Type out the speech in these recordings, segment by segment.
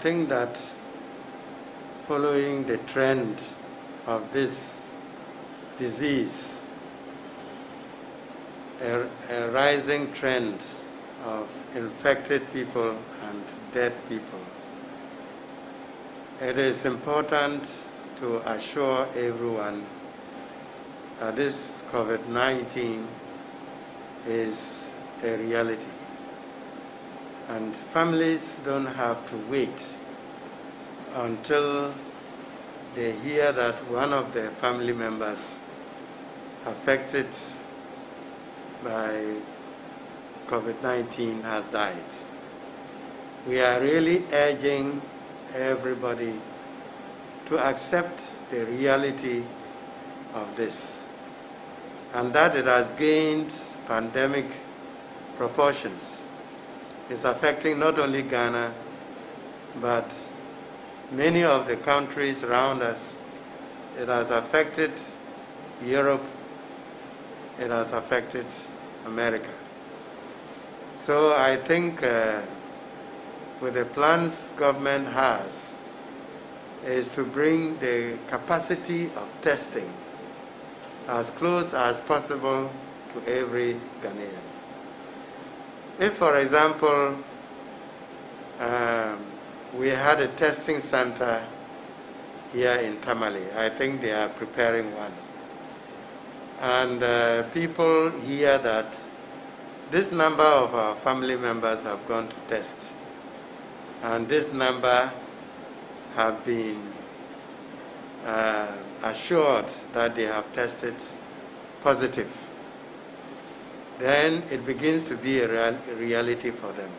think that following the trend of this disease, a rising trend of infected people and dead people, it is important to assure everyone that this COVID-19 is a reality. And families don't have to wait until they hear that one of their family members affected by COVID-19 has died. We are really urging everybody to accept the reality of this, and that it has gained pandemic proportions. It's affecting not only Ghana, but many of the countries around us. It has affected Europe. It has affected America. So I think with the plans government has is to bring the capacity of testing as close as possible to every Ghanaian. If, for example, we had a testing center here in Tamale, I think they are preparing one. And people hear that this number of our family members have gone to test, and this number have been assured that they have tested positive. Then it begins to be a reality for them.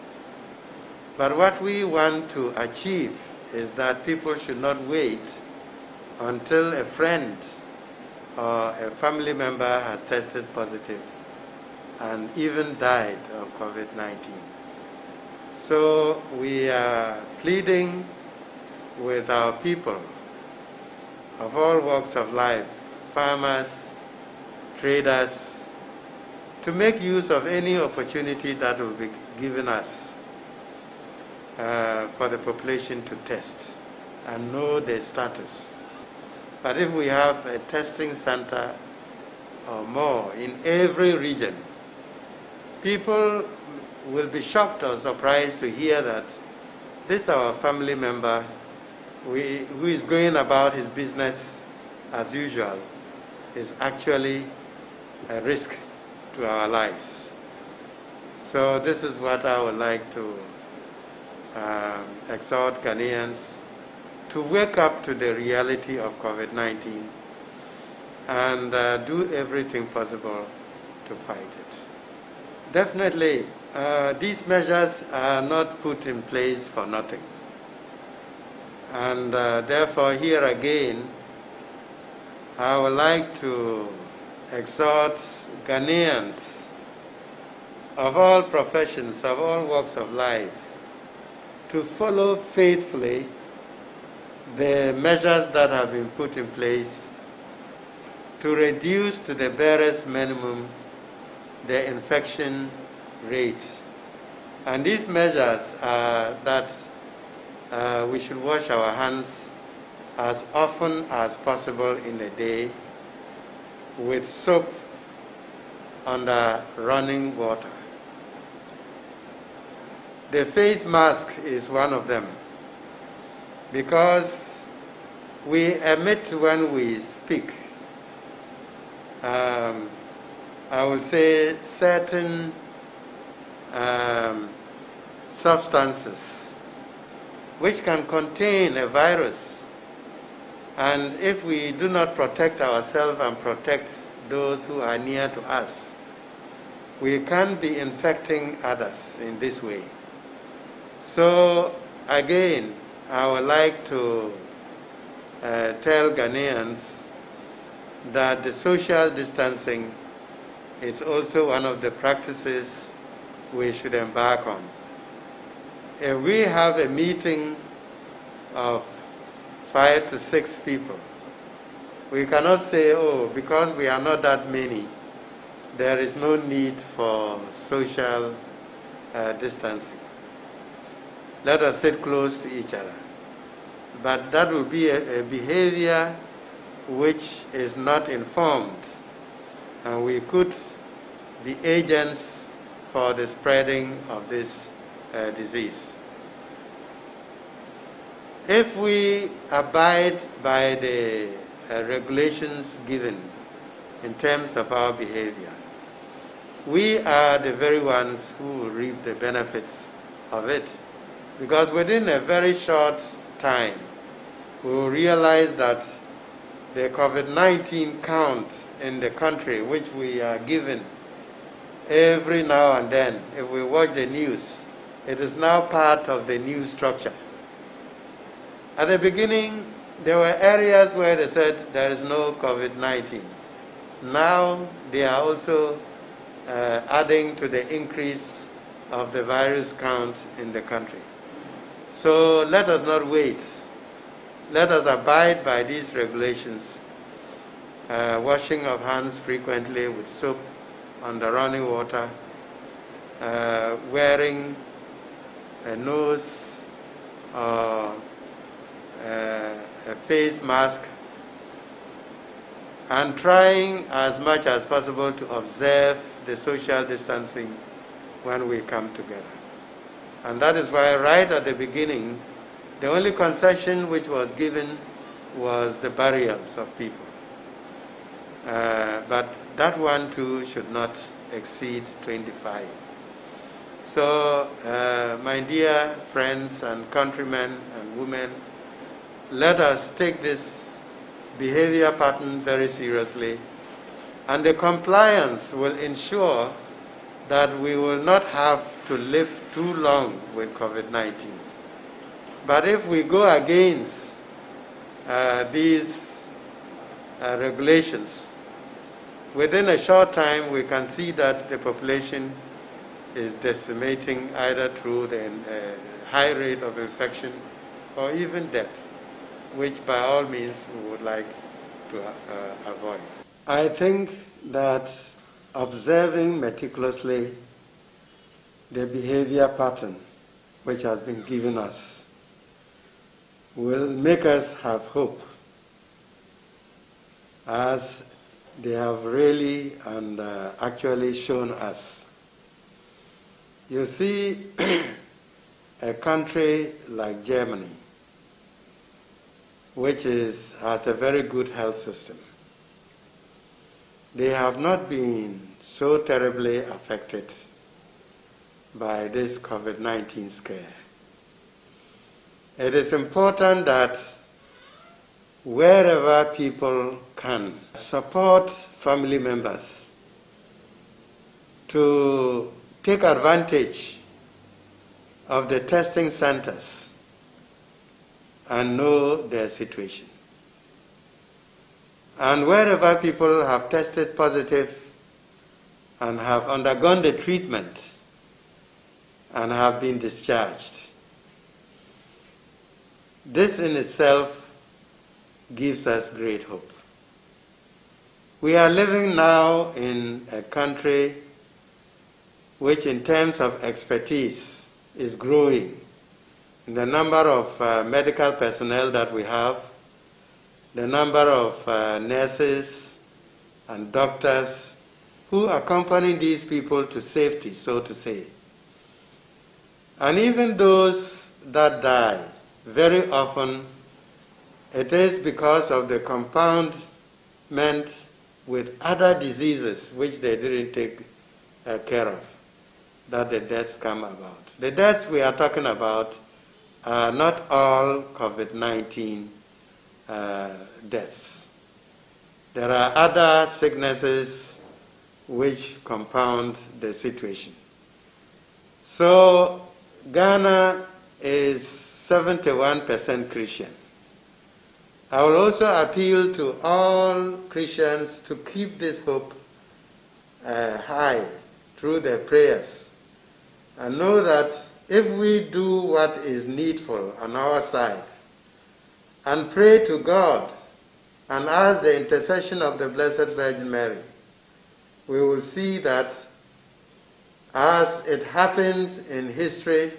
But what we want to achieve is that people should not wait until a friend or a family member has tested positive and even died of COVID-19. So we are pleading with our people of all walks of life, farmers, traders, to make use of any opportunity that will be given us for the population to test and know their status. But if we have a testing center or more in every region, people will be shocked or surprised to hear that this our family member who is going about his business as usual is actually a risk to our lives. So this is what I would like to exhort Ghanaians to wake up to the reality of COVID-19 and do everything possible to fight it. Definitely, these measures are not put in place for nothing. And therefore, here again, I would like to exhort Ghanaians of all professions, of all walks of life, to follow faithfully the measures that have been put in place to reduce to the barest minimum the infection rate. And these measures are that we should wash our hands as often as possible in a day with soap under running water. The face mask is one of them, because we emit when we speak, I would say, certain substances which can contain a virus. And if we do not protect ourselves and protect those who are near to us, we can be infecting others in this way. So again, I would like to tell Ghanaians that the social distancing is also one of the practices we should embark on. If we have a meeting of 5 to 6 people, we cannot say, oh, because we are not that many, there is no need for social distancing. let us sit close to each other. But that will be a behavior which is not informed, and we could be agents for the spreading of this disease. If we abide by the regulations given in terms of our behavior, we are the very ones who will reap the benefits of it. Because within a very short time, we will realize that the COVID-19 count in the country, which we are given every now and then, if we watch the news, it is now part of the news structure. At the beginning, there were areas where they said there is no COVID-19. Now they are also adding to the increase of the virus count in the country. So let us not wait. Let us abide by these regulations. Washing of hands frequently with soap under running water, wearing a nose or a face mask, and trying as much as possible to observe the social distancing when we come together. And that is why right at the beginning, the only concession which was given was the burials of people. But that one too should not exceed 25. So, my dear friends and countrymen and women, let us take this behavior pattern very seriously, and the compliance will ensure that we will not have to live too long with COVID-19. But if we go against these regulations, within a short time we can see that the population is decimating either through the high rate of infection or even death, which by all means we would like to avoid. I think that observing meticulously the behavior pattern which has been given us will make us have hope, as they have really and actually shown us. You see, a country like Germany, which has a very good health system, they have not been so terribly affected by this COVID-19 scare. It is important that wherever people can support family members to take advantage of the testing centers and know their situation. And wherever people have tested positive and have undergone the treatment and have been discharged, this in itself gives us great hope. We are living now in a country which in terms of expertise is growing in the number of medical personnel that we have, the number of nurses and doctors who accompany these people to safety, so to say. And even those that die, very often it is because of the compoundment with other diseases which they didn't take care of, that the deaths come about. The deaths we are talking about are not all COVID-19 deaths. There are other sicknesses which compound the situation. So Ghana is 71% Christian. I will also appeal to all Christians to keep this hope high through their prayers, and know that if we do what is needful on our side and pray to God and ask the intercession of the Blessed Virgin Mary, we will see that, as it happens in history,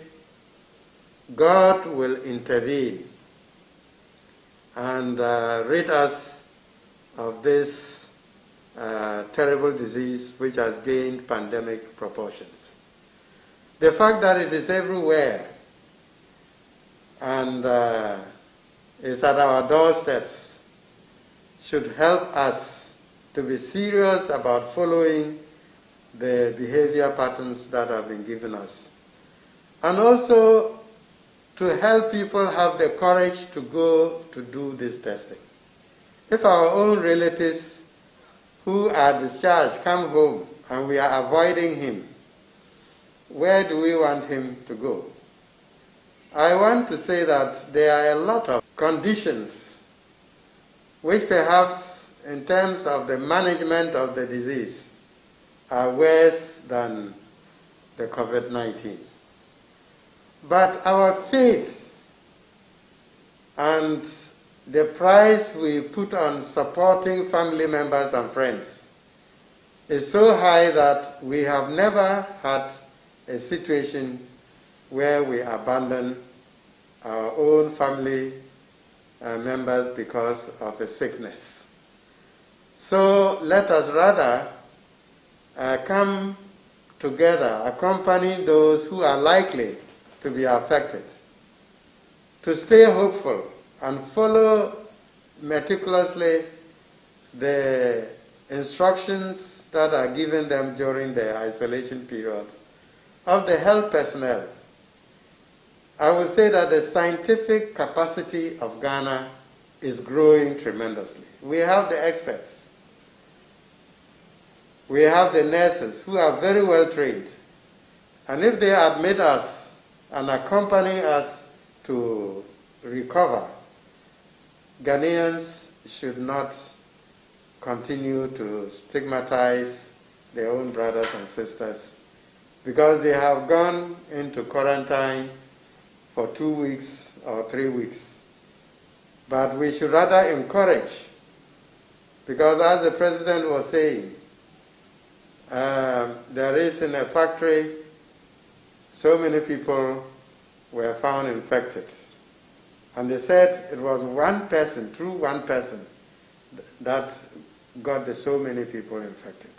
God will intervene and rid us of this terrible disease which has gained pandemic proportions. The fact that it is everywhere and is at our doorsteps should help us to be serious about following the behavior patterns that have been given us. And also to help people have the courage to go to do this testing. If our own relatives who are discharged come home and we are avoiding him, where do we want him to go? I want to say that there are a lot of conditions which perhaps in terms of the management of the disease are worse than the COVID-19. But our faith and the price we put on supporting family members and friends is so high that we have never had a situation where we abandon our own family members because of a sickness. So let us rather come together, accompany those who are likely to be affected, to stay hopeful and follow meticulously the instructions that are given them during the isolation period of the health personnel. I would say that the scientific capacity of Ghana is growing tremendously. We have the experts. We have the nurses who are very well trained. And if they admit us and accompany us to recover, Ghanaians should not continue to stigmatize their own brothers and sisters because they have gone into quarantine for 2 weeks or 3 weeks. But we should rather encourage, because as the President was saying, there is in a factory, so many people were found infected. And they said it was one person, through one person, that got so many people infected.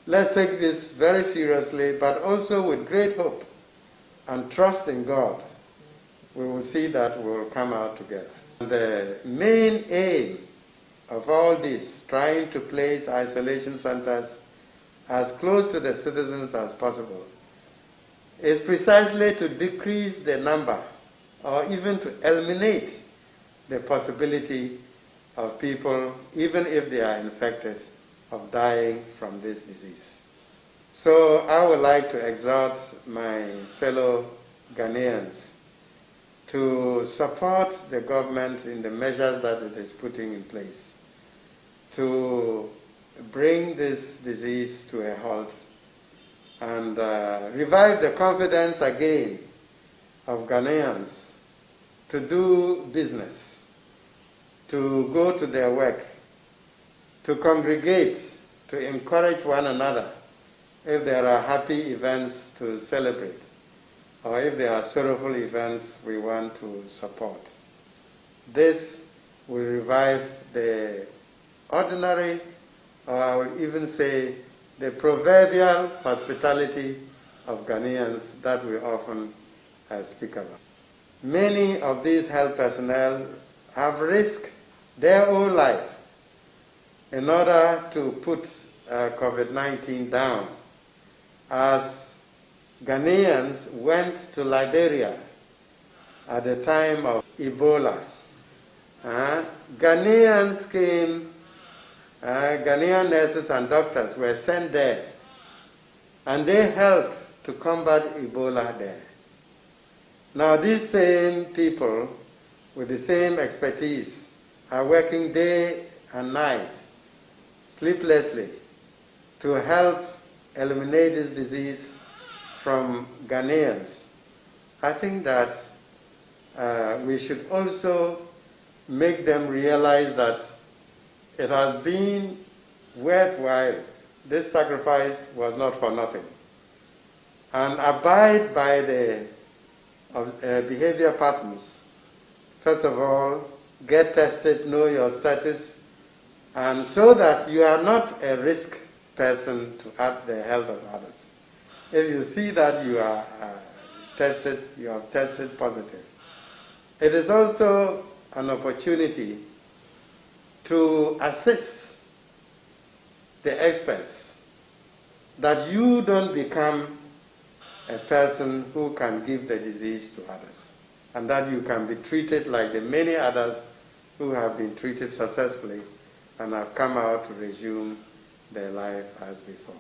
Let's take this very seriously, but also with great hope and trust in God. We will see that we will come out together. The main aim of all this, trying to place isolation centers as close to the citizens as possible, is precisely to decrease the number or even to eliminate the possibility of people, even if they are infected, of dying from this disease. So I would like to exhort my fellow Ghanaians to support the government in the measures that it is putting in place to bring this disease to a halt and revive the confidence again of Ghanaians to do business, to go to their work, to congregate, to encourage one another if there are happy events to celebrate, or if there are sorrowful events we want to support. This will revive the ordinary, or I will even say the proverbial hospitality of Ghanaians that we often speak about. Many of these health personnel have risked their own life in order to put COVID-19 down, as Ghanaians went to Liberia at the time of Ebola. Ghanaians came, Ghanaian nurses and doctors were sent there, and they helped to combat Ebola there. Now these same people with the same expertise are working day and night, sleeplessly, to help eliminate this disease from Ghanaians. I think that we should also make them realize that it has been worthwhile. This sacrifice was not for nothing. And abide by the of behavior patterns. First of all, get tested, know your status, and so that you are not a risk person to the health of others. If you see that you are you have tested positive, it is also an opportunity to assist the experts that you don't become a person who can give the disease to others, and that you can be treated like the many others who have been treated successfully and have come out to resume their life as before.